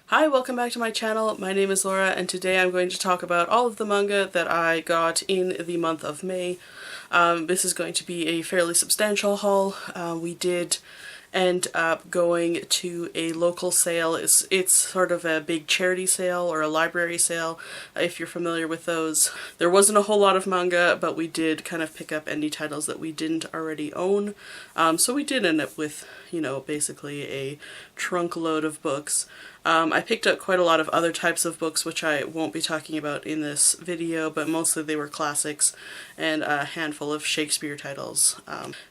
Hi, welcome back to my channel. My name is Laura and today I'm going to talk about all of the manga that I got in the month of May. This is going to be a fairly substantial haul. We did end up going to a local sale. It's sort of a big charity sale or a library sale, if you're familiar with those. There wasn't a whole lot of manga, but we did kind of pick up any titles that we didn't already own. So we did end up with, you know, basically a trunk load of books. I picked up quite a lot of other types of books, which I won't be talking about in this video, but mostly they were classics and a handful of Shakespeare titles.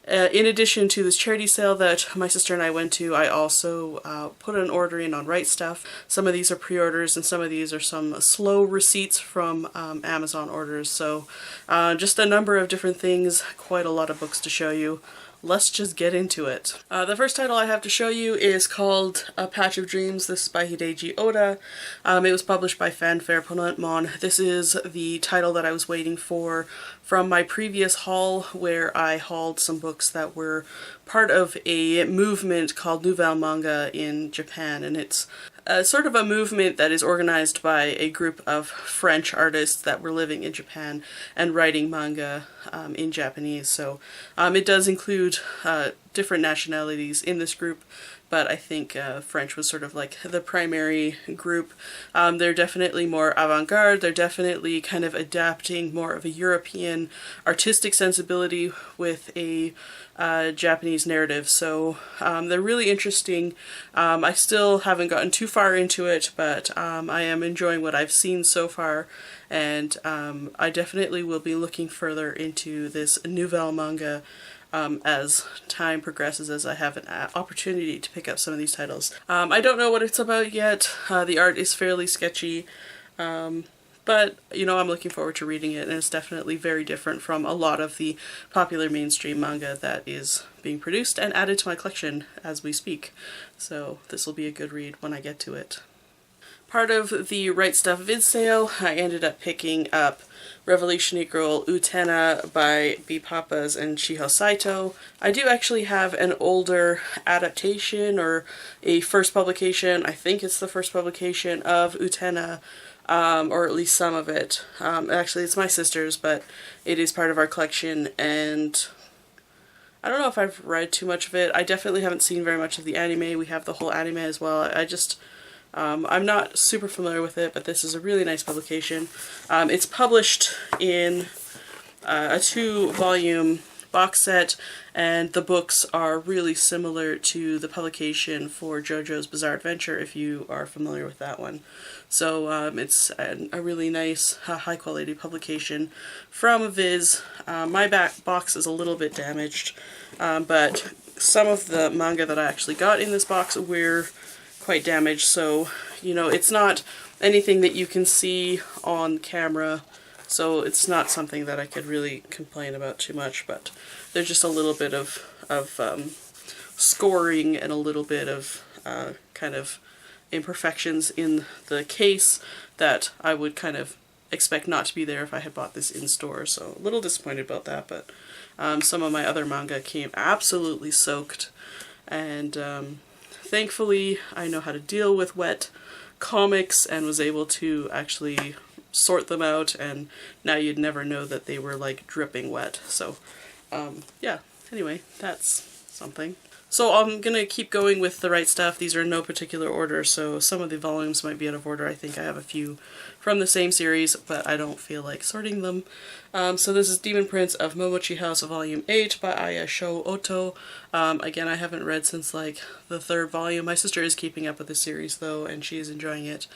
In addition to this charity sale that my sister and I went to, I also put an order in on Right Stuff. Some of these are pre-orders and some of these are some slow receipts from Amazon orders, so just a number of different things, quite a lot of books to show you. Let's just get into it. The first title I have to show you is called A Patch of Dreams. This is by Hideji Oda. It was published by Fanfare Ponentmon. This is the title that I was waiting for from my previous haul, where I hauled some books that were part of a movement called Nouvelle Manga in Japan, and it's sort of a movement that is organized by a group of French artists that were living in Japan and writing manga in Japanese. So it does include different nationalities in this group, but I think French was sort of like the primary group. They're definitely more avant-garde, they're definitely kind of adapting more of a European artistic sensibility with a Japanese narrative, so they're really interesting. I still haven't gotten too far into it, but I am enjoying what I've seen so far, and I definitely will be looking further into this nouvelle manga as time progresses, as I have an opportunity to pick up some of these titles. I don't know what it's about yet. The art is fairly sketchy, but, you know, I'm looking forward to reading it, and it's definitely very different from a lot of the popular mainstream manga that is being produced and added to my collection as we speak. So this will be a good read when I get to it. Part of the Right Stuff vid sale, I ended up picking up Revolutionary Girl Utena by B. Papas and Shiho Saito. I do actually have an older adaptation, or a first publication, I think it's the first publication of Utena, or at least some of it. Actually it's my sister's, but it is part of our collection, and I don't know if I've read too much of it. I definitely haven't seen very much of the anime. We have the whole anime as well. I'm not super familiar with it, but this is a really nice publication. It's published in a 2-volume box set, and the books are really similar to the publication for Jojo's Bizarre Adventure, if you are familiar with that one. So it's a really nice, high quality publication from Viz. My back box is a little bit damaged, but some of the manga that I actually got in this box were quite damaged, so, you know, it's not anything that you can see on camera, so it's not something that I could really complain about too much, but there's just a little bit of scoring and a little bit of kind of imperfections in the case that I would kind of expect not to be there if I had bought this in store, so a little disappointed about that, but some of my other manga came absolutely soaked, and thankfully I know how to deal with wet comics and was able to actually sort them out, and now you'd never know that they were like dripping wet. So yeah, anyway, that's something. So I'm gonna keep going with the Right Stuff. These are in no particular order, so some of the volumes might be out of order. I think I have a few from the same series, but I don't feel like sorting them. So this is Demon Prince of Momochi House Volume 8 by Aya Shouoto. Again, I haven't read since like the 3rd volume. My sister is keeping up with the series though, and she is enjoying it.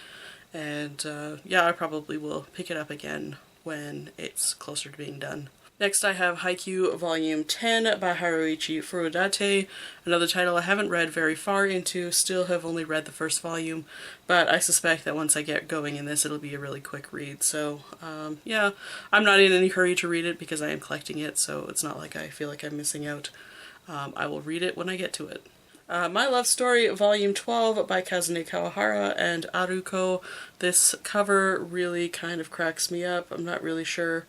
And yeah, I probably will pick it up again when it's closer to being done. Next I have Haikyu Volume 10 by Haruichi Furudate, another title I haven't read very far into, still have only read the 1st volume, but I suspect that once I get going in this it'll be a really quick read, so yeah, I'm not in any hurry to read it because I am collecting it, so it's not like I feel like I'm missing out. I will read it when I get to it. My Love Story Volume 12 by Kazune Kawahara and Aruko. This cover really kind of cracks me up. I'm not really sure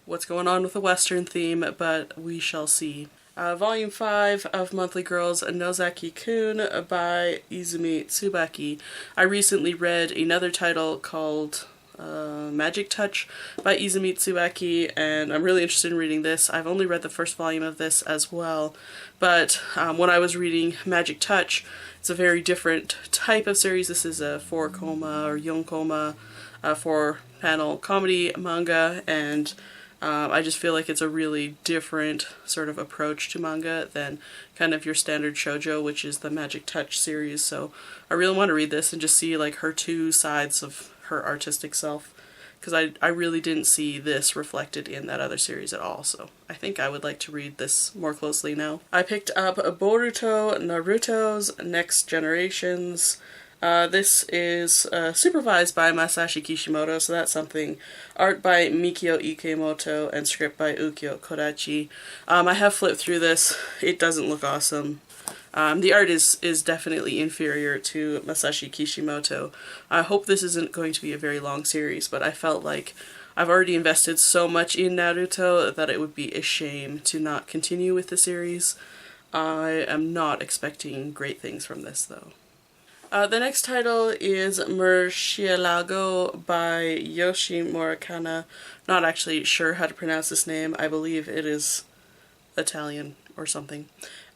what's going on with the Western theme, but we shall see. Volume 5 of Monthly Girls, Nozaki-Kun by Izumi Tsubaki. I recently read another title called Magic Touch by Izumi Tsubaki, and I'm really interested in reading this. I've only read the first volume of this as well, but when I was reading Magic Touch, it's a very different type of series. This is a 4-koma or yonkoma 4-panel comedy manga, and I just feel like it's a really different sort of approach to manga than kind of your standard shoujo, which is the Magic Touch series. So I really want to read this and just see like her two sides of her artistic self, because I really didn't see this reflected in that other series at all. So I think I would like to read this more closely now. I picked up Boruto Naruto's Next Generations. This is supervised by Masashi Kishimoto, so that's something. Art by Mikiyo Ikemoto and script by Ukyo Kodachi. I have flipped through this. It doesn't look awesome. The art is definitely inferior to Masashi Kishimoto. I hope this isn't going to be a very long series, but I felt like I've already invested so much in Naruto that it would be a shame to not continue with the series. I am not expecting great things from this, though. The next title is Murcielago by Yoshimi'S. Not actually sure how to pronounce this name. I believe it is Italian or something.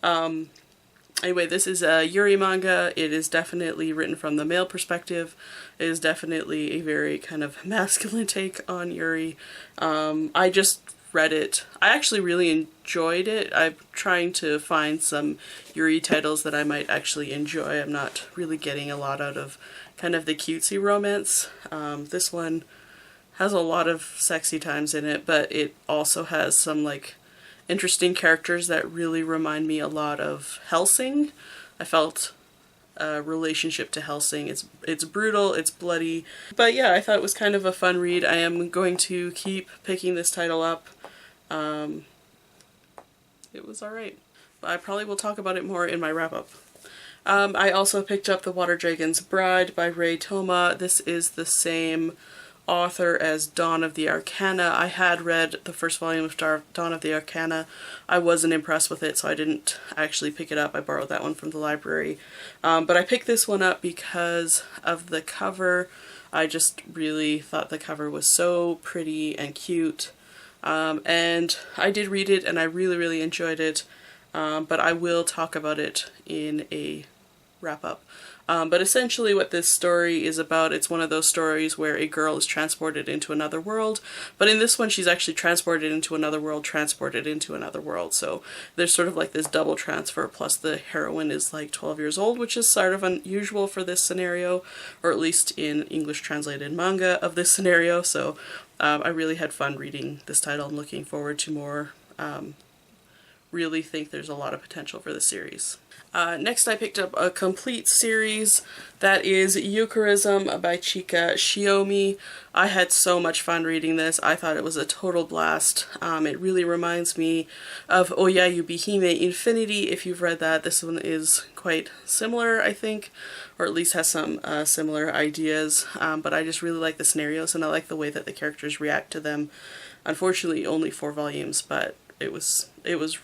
Anyway, this is a Yuri manga. It is definitely written from the male perspective. It is definitely a very kind of masculine take on Yuri. I just read it. I actually really enjoyed it. I'm trying to find some Yuri titles that I might actually enjoy. I'm not really getting a lot out of kind of the cutesy romance. This one has a lot of sexy times in it, but it also has some like interesting characters that really remind me a lot of Hellsing. I felt a relationship to Hellsing. It's brutal, it's bloody, but yeah, I thought it was kind of a fun read. I am going to keep picking this title up. It was alright. I probably will talk about it more in my wrap-up. I also picked up The Water Dragon's Bride by Ray Toma. This is the same author as Dawn of the Arcana. I had read the first volume of Dawn of the Arcana. I wasn't impressed with it, so I didn't actually pick it up. I borrowed that one from the library. But I picked this one up because of the cover. I just really thought the cover was so pretty and cute. And I did read it and I really enjoyed it, but I will talk about it in a wrap-up. But essentially what this story is about, it's one of those stories where a girl is transported into another world, but in this one she's actually transported into another world, so there's sort of like this double transfer, plus the heroine is like 12 years old, which is sort of unusual for this scenario, or at least in English translated manga of this scenario, so I really had fun reading this title. I'm looking forward to more. Really think there's a lot of potential for the series. Next I picked up a complete series that is Eucharism by Chika Shiomi. I had so much fun reading this. I thought it was a total blast. It really reminds me of Oyayu Bihime Infinity. If you've read that, this one is quite similar, I think, or at least has some similar ideas, but I just really like the scenarios and I like the way that the characters react to them. Unfortunately only 4 volumes, but it was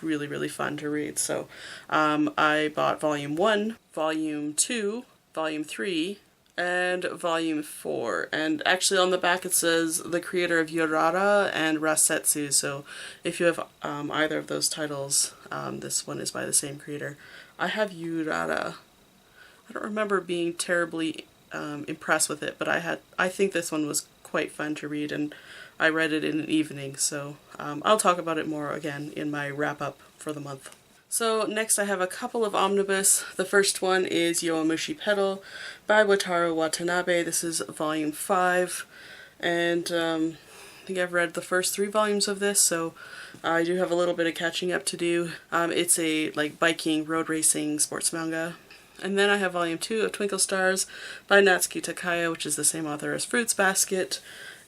really fun to read. So I bought Volume 1, Volume 2, Volume 3, and Volume 4. And actually on the back it says the creator of Yurara and Rasetsu, so if you have either of those titles, this one is by the same creator. I have Yurara. I don't remember being terribly impressed with it, but I think this one was quite fun to read, and I read it in an evening, so I'll talk about it more again in my wrap-up for the month. So next I have a couple of omnibus. The first one is Yowamushi Pedal by Wataru Watanabe. This is Volume 5, and I think I've read the first 3 volumes of this, so I do have a little bit of catching up to do. It's a like biking, road racing, sports manga. And then I have Volume 2 of Twinkle Stars by Natsuki Takaya, which is the same author as Fruits Basket.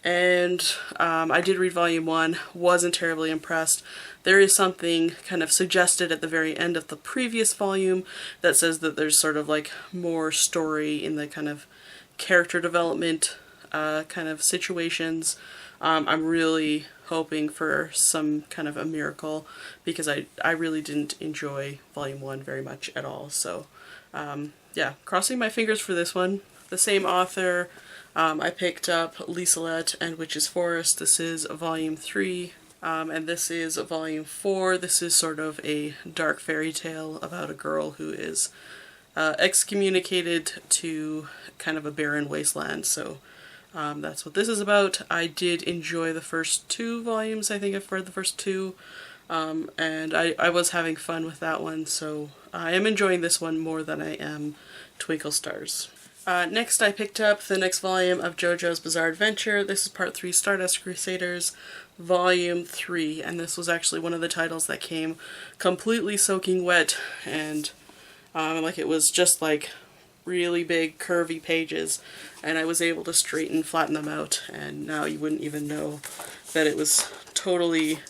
And I did read Volume 1, wasn't terribly impressed. There is something kind of suggested at the very end of the previous volume that says that there's sort of like more story in the kind of character development kind of situations. I'm really hoping for some kind of a miracle, because I really didn't enjoy Volume 1 very much at all. So yeah, crossing my fingers for this one. The same author, I picked up Liselotte and Witch's Forest. This is Volume 3. And this is Volume 4. This is sort of a dark fairy tale about a girl who is excommunicated to kind of a barren wasteland. So that's what this is about. I did enjoy the first 2 volumes. I think I've read the first 2. And I was having fun with that one. So I am enjoying this one more than I am Twinkle Stars. Next I picked up the next volume of Jojo's Bizarre Adventure. This is Part 3, Stardust Crusaders, Volume 3, and this was actually one of the titles that came completely soaking wet, and like it was just like really big curvy pages, and I was able to straighten, flatten them out, and now you wouldn't even know that it was totally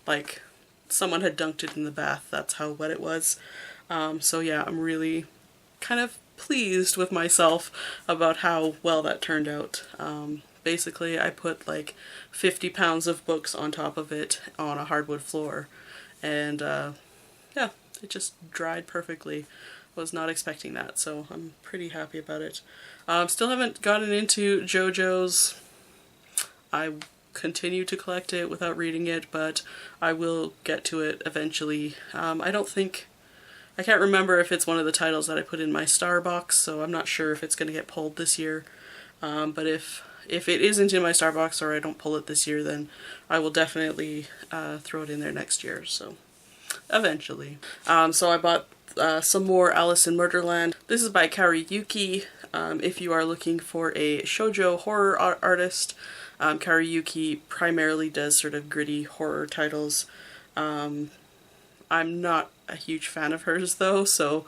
like someone had dunked it in the bath. That's how wet it was. So yeah, I'm really kind of pleased with myself about how well that turned out. Basically, I put like 50 pounds of books on top of it on a hardwood floor, and yeah, it just dried perfectly. Was not expecting that, so I'm pretty happy about it. Still haven't gotten into Jojo's. I continue to collect it without reading it, but I will get to it eventually. I can't remember if it's one of the titles that I put in my star box, so I'm not sure if it's going to get pulled this year. But if it isn't in my star box, or I don't pull it this year, then I will definitely throw it in there next year, so eventually. So I bought some more Alice in Murderland. This is by Kaori Yuki. If you are looking for a shoujo horror artist, Kaori Yuki primarily does sort of gritty horror titles. I'm not a huge fan of hers though, so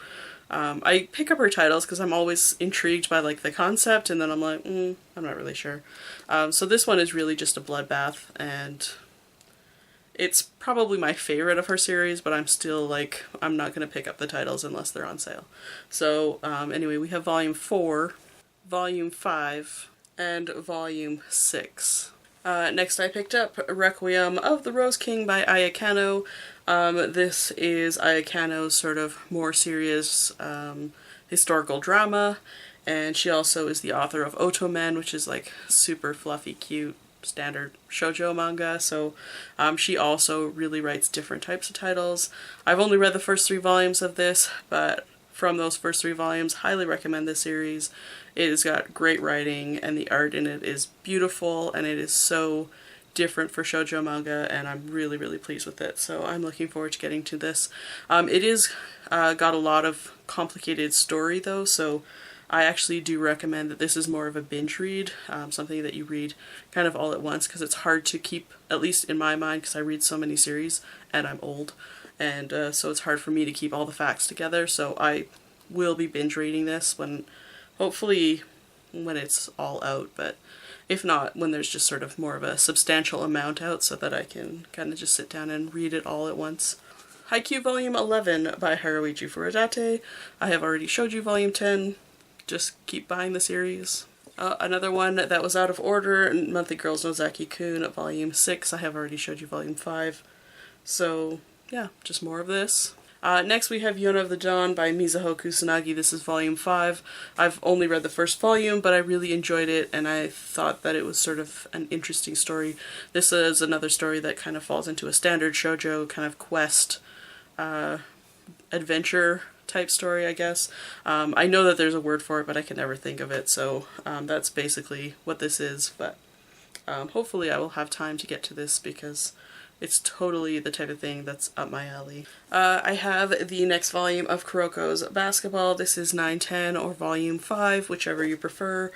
I pick up her titles because I'm always intrigued by like the concept, and then I'm like, I'm not really sure. So this one is really just a bloodbath, and it's probably my favorite of her series, but I'm still like, I'm not going to pick up the titles unless they're on sale. So anyway, we have Volume 4, Volume 5, and Volume 6. Next I picked up Requiem of the Rose King by Ayakano. This is Ayakano's sort of more serious historical drama, and she also is the author of Otomen, which is like super fluffy, cute, standard shoujo manga, so she also really writes different types of titles. I've only read the first 3 volumes of this, but from those first 3 volumes, highly recommend this series. It has got great writing, and the art in it is beautiful, and it is so different for shoujo manga, and I'm really, really pleased with it. So I'm looking forward to getting to this. It is got a lot of complicated story though, so I actually do recommend that this is more of a binge read, something that you read kind of all at once, because it's hard to keep, at least in my mind, because I read so many series and I'm old, and so it's hard for me to keep all the facts together. So I will be binge reading this hopefully when it's all out, but if not, when there's just sort of more of a substantial amount out, so that I can kind of just sit down and read it all at once. Haikyu Volume 11 by Haruichi Furudate. I have already showed you Volume 10. Just keep buying the series. Another one that was out of order, Monthly Girls Nozaki-Kun, Volume 6. I have already showed you Volume 5. So yeah, just more of this. Next we have Yona of the Dawn by Mizuho Kusanagi. This is Volume 5. I've only read the first volume, but I really enjoyed it, and I thought that it was sort of an interesting story. This is another story that kind of falls into a standard shoujo kind of quest, adventure type story, I guess. I know that there's a word for it, but I can never think of it, so that's basically what this is, but hopefully I will have time to get to this, because it's totally the type of thing that's up my alley. I have the next volume of Kuroko's Basketball. This is 910 or Volume 5, whichever you prefer.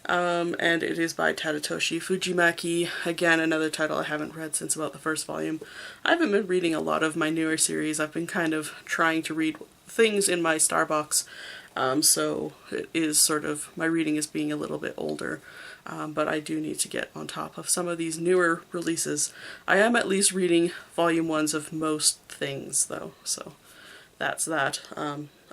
And it is by Tadatoshi Fujimaki. Again, another title I haven't read since about the first volume. I haven't been reading a lot of my newer series. I've been kind of trying to read things in my Starbucks, so it is sort of, my reading is being a little bit older. But I do need to get on top of some of these newer releases. I am at least reading Volume 1s of most things though, so that's that.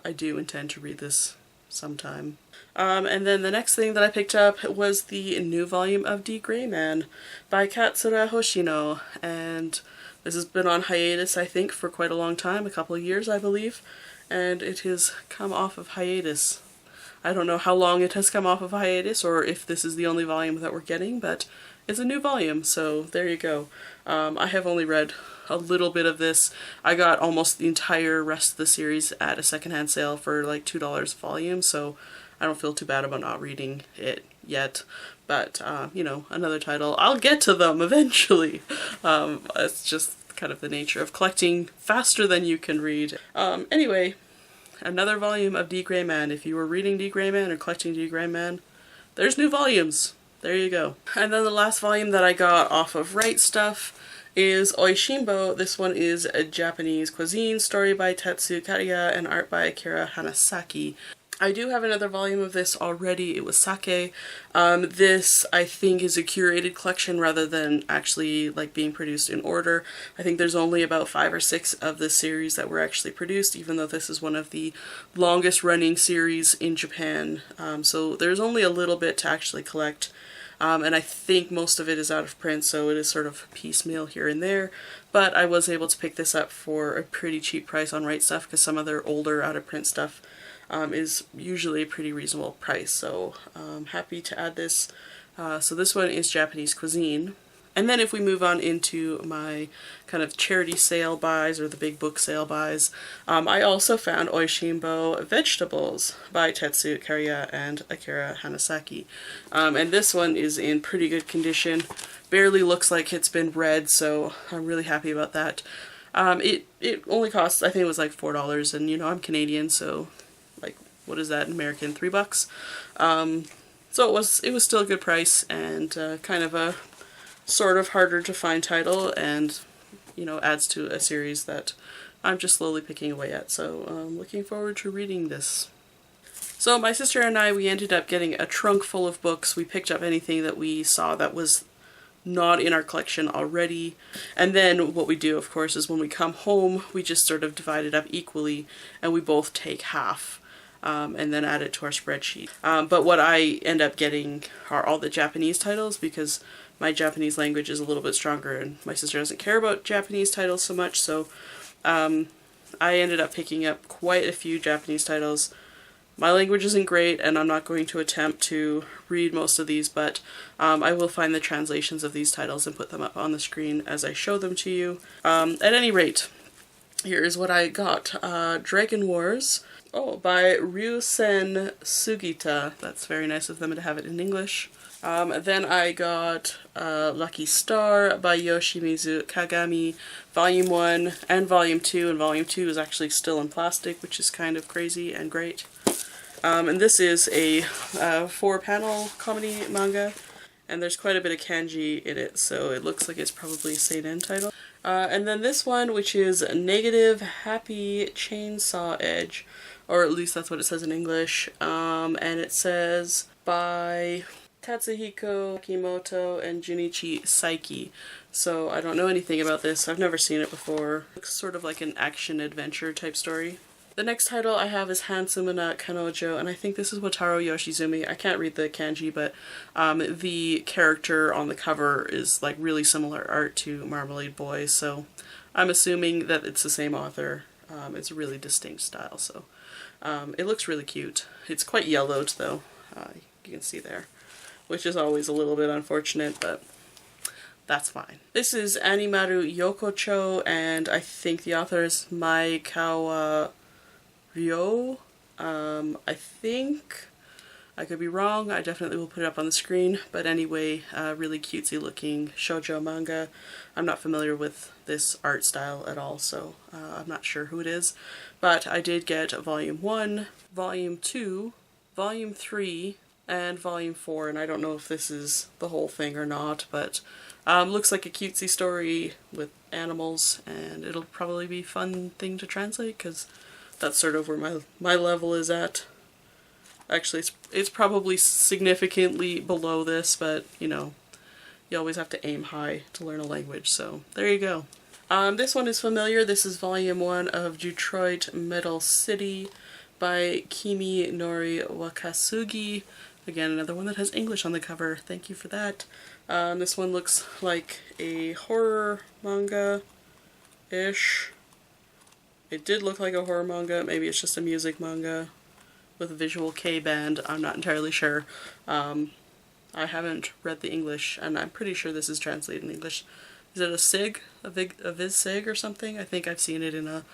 I do intend to read this sometime. And then the next thing that I picked up was the new volume of D.Gray-Man by Katsura Hoshino, and this has been on hiatus, I think, for quite a long time, a couple of years, I believe, and it has come off of hiatus. I don't know how long it has come off of hiatus, or if this is the only volume that we're getting, but it's a new volume, so there you go. I have only read a little bit of this. I got almost the entire rest of the series at a secondhand sale for like $2 a volume, so I don't feel too bad about not reading it yet. But, you know, another title. I'll get to them eventually. It's just kind of the nature of collecting faster than you can read. Anyway, another volume of D.Gray-Man. If you were reading D.Gray-Man or collecting D.Gray-Man, there's new volumes. There you go. And then the last volume that I got off of Right Stuff is Oishimbo. This one is a Japanese cuisine, story by Tetsu Kariya and art by Akira Hanasaki. I do have another volume of this already. It was Sake. This, I think, is a curated collection rather than actually like being produced in order. I think there's only about 5 or 6 of this series that were actually produced, even though this is one of the longest running series in Japan. So there's only a little bit to actually collect. And I think most of it is out of print, so it is sort of piecemeal here and there. But I was able to pick this up for a pretty cheap price on Right Stuff, because some of their older out of print stuff is usually a pretty reasonable price, so I'm happy to add this. So this one is Japanese cuisine. And then if we move on into my kind of charity sale buys, or the big book sale buys, I also found Oishimbo Vegetables by Tetsu Kariya and Akira Hanasaki. And this one is in pretty good condition. Barely looks like it's been read, so I'm really happy about that. It only costs, I think it was like $4, and you know, I'm Canadian, so like, what is that in American? $3? So it was still a good price, and kind of a sort of harder to find title, and you know, adds to a series that I'm just slowly picking away at, so I'm looking forward to reading this. So my sister and I, we ended up getting a trunk full of books. We picked up anything that we saw that was not in our collection already, and then what we do, of course, is when we come home, we just sort of divide it up equally, and we both take half, and then add it to our spreadsheet. But what I end up getting are all the Japanese titles, because my Japanese language is a little bit stronger, and my sister doesn't care about Japanese titles so much, so I ended up picking up quite a few Japanese titles. My language isn't great, and I'm not going to attempt to read most of these, but I will find the translations of these titles and put them up on the screen as I show them to you. At any rate, here is what I got. Dragon Wars, by Ryusen Sugita. That's very nice of them to have it in English. Then I got Lucky Star by Yoshimi'S Kagami, Volume 1 and Volume 2, and Volume 2 is actually still in plastic, which is kind of crazy and great. And this is a 4-panel comedy manga, and there's quite a bit of kanji in it, so it looks like it's probably a seinen title. And then this one, which is Negative Happy Chainsaw Edge, or at least that's what it says in English, and it says by Tatsuhiko Ikemoto and Junichi Saiki. So I don't know anything about this. I've never seen it before. Looks sort of like an action-adventure type story. The next title I have is Handsomuna Kanojo, and I think this is Wataru Yoshizumi. I can't read the kanji, but the character on the cover is like really similar art to Marmalade Boy, so I'm assuming that it's the same author. It's a really distinct style, so it looks really cute. It's quite yellowed though, you can see there, which is always a little bit unfortunate, but that's fine. This is Animaru Yokocho, and I think the author is Maekawa Ryo. I think, I could be wrong, I definitely will put it up on the screen, but anyway, really cutesy looking shoujo manga. I'm not familiar with this art style at all, so I'm not sure who it is, but I did get Volume 1, Volume 2, Volume 3, and Volume 4, and I don't know if this is the whole thing or not, but looks like a cutesy story with animals, and it'll probably be a fun thing to translate, because that's sort of where my level is at. Actually, it's probably significantly below this, but you know, you always have to aim high to learn a language, so there you go. This one is familiar. This is Volume 1 of Detroit Metal City by Kimi Nori Wakasugi. Again, another one that has English on the cover. Thank you for that. This one looks like a horror manga-ish. It did look like a horror manga. Maybe it's just a music manga with a visual K band. I'm not entirely sure. I haven't read the English, and I'm pretty sure this is translated in English. Is it a SIG? A Viz SIG or something? I think I've seen it in a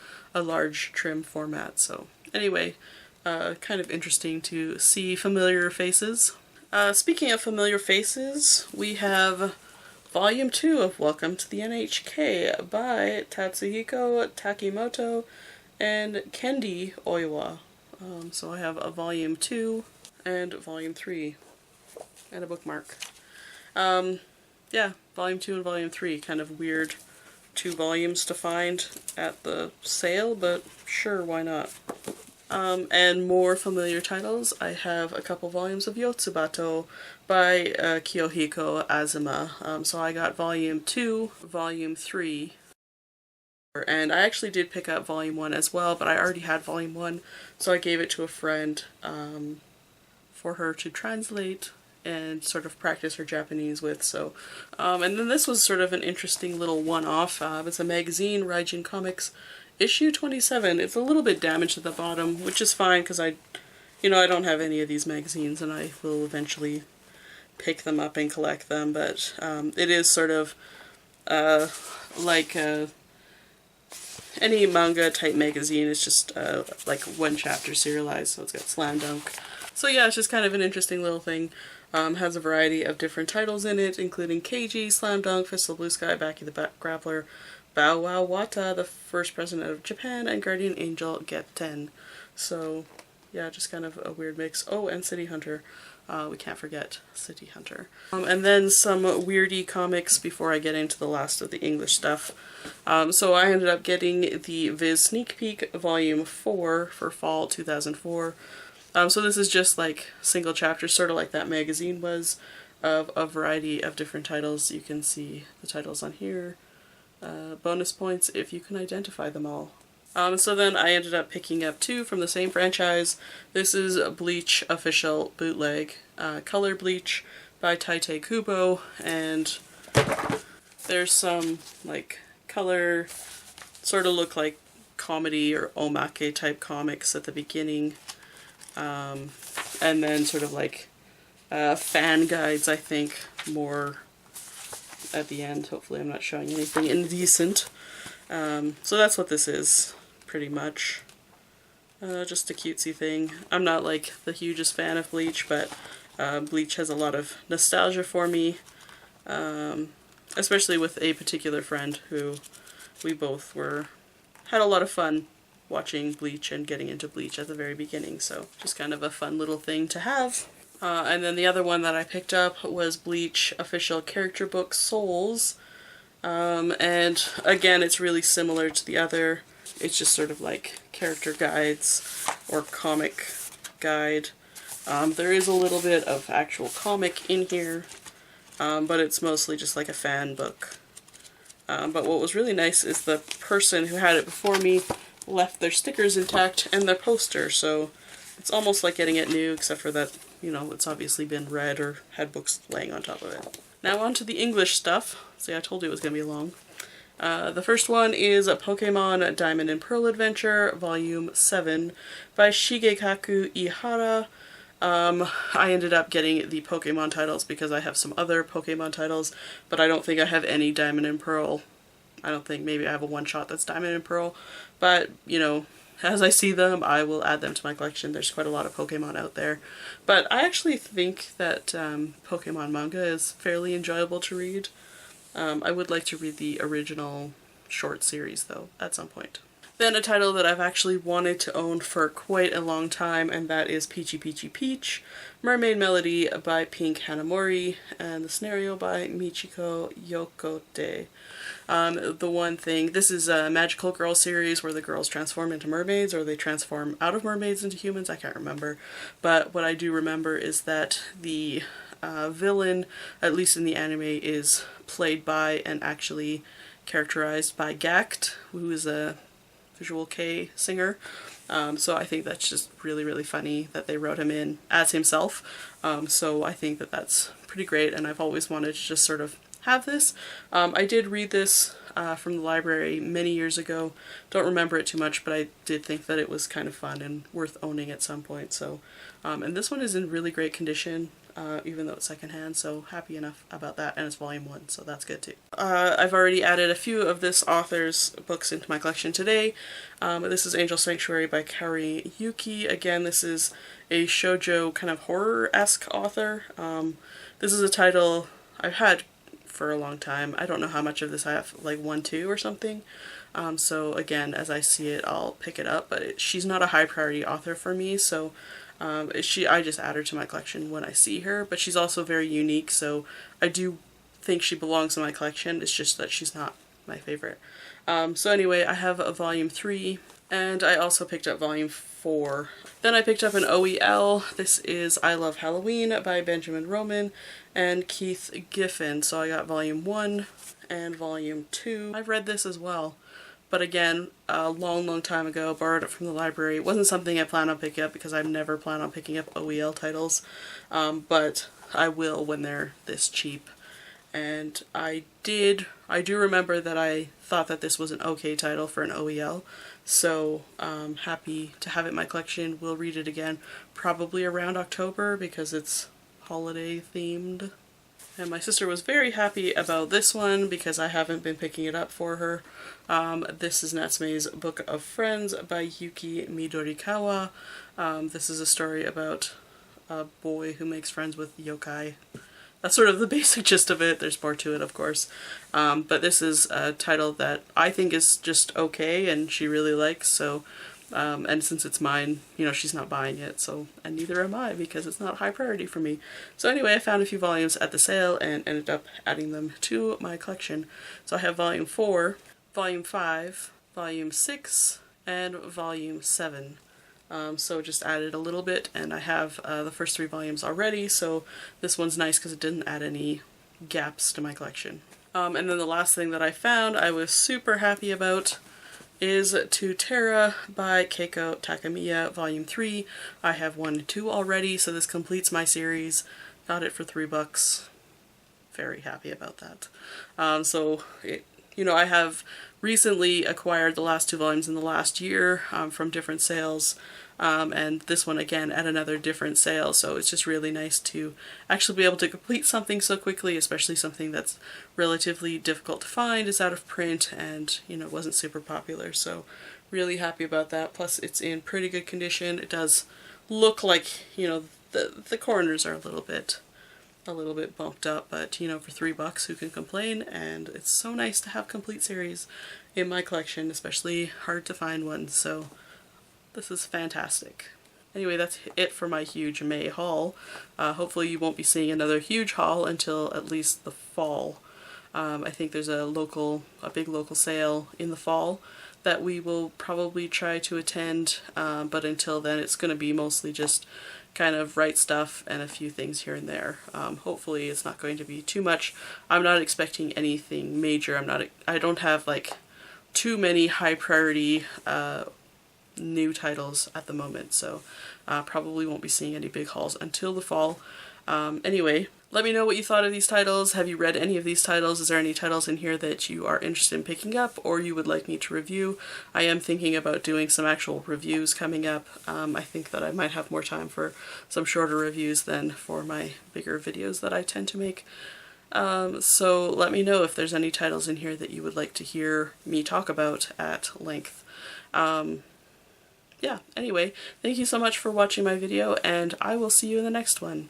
large trim format. So anyway, kind of interesting to see familiar faces. Speaking of familiar faces, we have Volume 2 of Welcome to the NHK by Tatsuhiko Takimoto and Kendi Oiwa. So I have a Volume 2 and Volume 3 and a bookmark. Yeah, Volume 2 and Volume 3, kind of weird 2 volumes to find at the sale, but sure, why not? And more familiar titles, I have a couple volumes of Yotsubato by Kiyohiko Azuma. So I got Volume 2, Volume 3, and I actually did pick up Volume 1 as well, but I already had Volume 1, so I gave it to a friend for her to translate and sort of practice her Japanese with. So, and then this was sort of an interesting little one-off. It's a magazine, Raijin Comics, issue 27. It's a little bit damaged at the bottom, which is fine because I don't have any of these magazines and I will eventually pick them up and collect them, but it is sort of like any manga type magazine. It's just like one chapter serialized, so it's got Slam Dunk. So yeah, it's just kind of an interesting little thing. Has a variety of different titles in it, including Keiji, Slam Dunk, Fist of the Blue Sky, Baki the Grappler, Bow Wow Wata, the first president of Japan, and Guardian Angel Get 10. So yeah, just kind of a weird mix. Oh, and City Hunter. We can't forget City Hunter. And then some weirdy comics before I get into the last of the English stuff. So I ended up getting the Viz Sneak Peek Volume 4 for fall 2004. So this is just like single chapters, sort of like that magazine was, of a variety of different titles. You can see the titles on here. Bonus points if you can identify them all. So then I ended up picking up 2 from the same franchise. This is Bleach Official Bootleg, Color Bleach by Taite Kubo, and there's some like color, sort of look like comedy or omake type comics at the beginning, and then sort of like fan guides, I think, more at the end. Hopefully I'm not showing anything indecent. So that's what this is, pretty much. Just a cutesy thing. I'm not like the hugest fan of Bleach, but Bleach has a lot of nostalgia for me, especially with a particular friend who we both had a lot of fun watching Bleach and getting into Bleach at the very beginning, so just kind of a fun little thing to have. And then the other one that I picked up was Bleach Official Character Book Souls, and again it's really similar to the other. It's just sort of like character guides or comic guide. There is a little bit of actual comic in here, but it's mostly just like a fan book. But what was really nice is the person who had it before me left their stickers intact and their poster, so it's almost like getting it new, except for that, you know, it's obviously been read or had books laying on top of it. Now on to the English stuff. See, I told you it was going to be long. The first one is Pokemon Diamond and Pearl Adventure, Volume 7 by Shigekaku Ihara. I ended up getting the Pokemon titles because I have some other Pokemon titles, but I don't think I have any Diamond and Pearl. I don't think. Maybe I have a one-shot that's Diamond and Pearl, but, you know, as I see them, I will add them to my collection. There's quite a lot of Pokemon out there. But I actually think that Pokemon manga is fairly enjoyable to read. I would like to read the original short series, though, at some point. Then a title that I've actually wanted to own for quite a long time, and that is Peachy Peachy Peach, Mermaid Melody by Pink Hanamori, and the scenario by Michiko Yokote. The one thing, this is a magical girl series where the girls transform into mermaids, or they transform out of mermaids into humans, I can't remember. But what I do remember is that the villain, at least in the anime, is played by and actually characterized by Gact, who is a Visual K singer. So I think that's just really, really funny that they wrote him in as himself. So I think that that's pretty great, and I've always wanted to just sort of have this. I did read this from the library many years ago. Don't remember it too much, but I did think that it was kind of fun and worth owning at some point. So, and this one is in really great condition, even though it's secondhand, so happy enough about that, and it's volume 1, so that's good too. I've already added a few of this author's books into my collection today. This is Angel Sanctuary by Kaori Yuki. Again, this is a shoujo kind of horror-esque author. This is a title I've had for a long time. I don't know how much of this I have, like 1, 2 or something. So again, as I see it, I'll pick it up, but she's not a high priority author for me, so I just add her to my collection when I see her, but she's also very unique, so I do think she belongs in my collection. It's just that she's not my favorite. So anyway, I have a volume 3, and I also picked up volume 4. Then I picked up an OEL. This is I Love Halloween by Benjamin Roman and Keith Giffin. So I got volume 1 and volume 2. I've read this as well, but again, a long time ago, borrowed it from the library. It wasn't something I plan on picking up because I've never planned on picking up OEL titles, but I will when they're this cheap. And I do remember that I thought that this was an okay title for an OEL, so happy to have it in my collection. We'll read it again probably around October because it's holiday themed. And my sister was very happy about this one because I haven't been picking it up for her. This is Natsume's Book of Friends by Yuki Midorikawa. This is a story about a boy who makes friends with yokai. That's sort of the basic gist of it. There's more to it, of course. But this is a title that I think is just okay and she really likes, so and since it's mine, you know, she's not buying it, so, and neither am I because it's not high priority for me. So anyway, I found a few volumes at the sale and ended up adding them to my collection. So I have volume 4, volume 5, volume 6, and volume 7. So just added a little bit, and I have the first 3 volumes already, so this one's nice because it didn't add any gaps to my collection. And then the last thing that I found I was super happy about is To Terra by Keiko Takamiya, volume 3. I have 1 and 2 already, so this completes my series. Got it for $3. Very happy about that. You know, I have recently acquired the last 2 volumes in the last year from different sales, and this one again at another different sale, so it's just really nice to actually be able to complete something so quickly, especially something that's relatively difficult to find, is out of print, and, you know, wasn't super popular, so really happy about that. Plus it's in pretty good condition. It does look like, you know, the corners are a little bit bumped up, but you know, for $3 who can complain? And it's so nice to have complete series in my collection, especially hard to find ones, so this is fantastic. Anyway, that's it for my huge May haul. Hopefully you won't be seeing another huge haul until at least the fall. I think there's a big local sale in the fall that we will probably try to attend, but until then it's going to be mostly just kind of write stuff and a few things here and there. Hopefully it's not going to be too much. I'm not expecting anything major. I don't have like too many high priority new titles at the moment, so probably won't be seeing any big hauls until the fall. Anyway, let me know what you thought of these titles. Have you read any of these titles? Is there any titles in here that you are interested in picking up or you would like me to review? I am thinking about doing some actual reviews coming up. I think that I might have more time for some shorter reviews than for my bigger videos that I tend to make. So let me know if there's any titles in here that you would like to hear me talk about at length. Yeah, anyway, thank you so much for watching my video, and I will see you in the next one.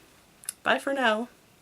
Bye for now.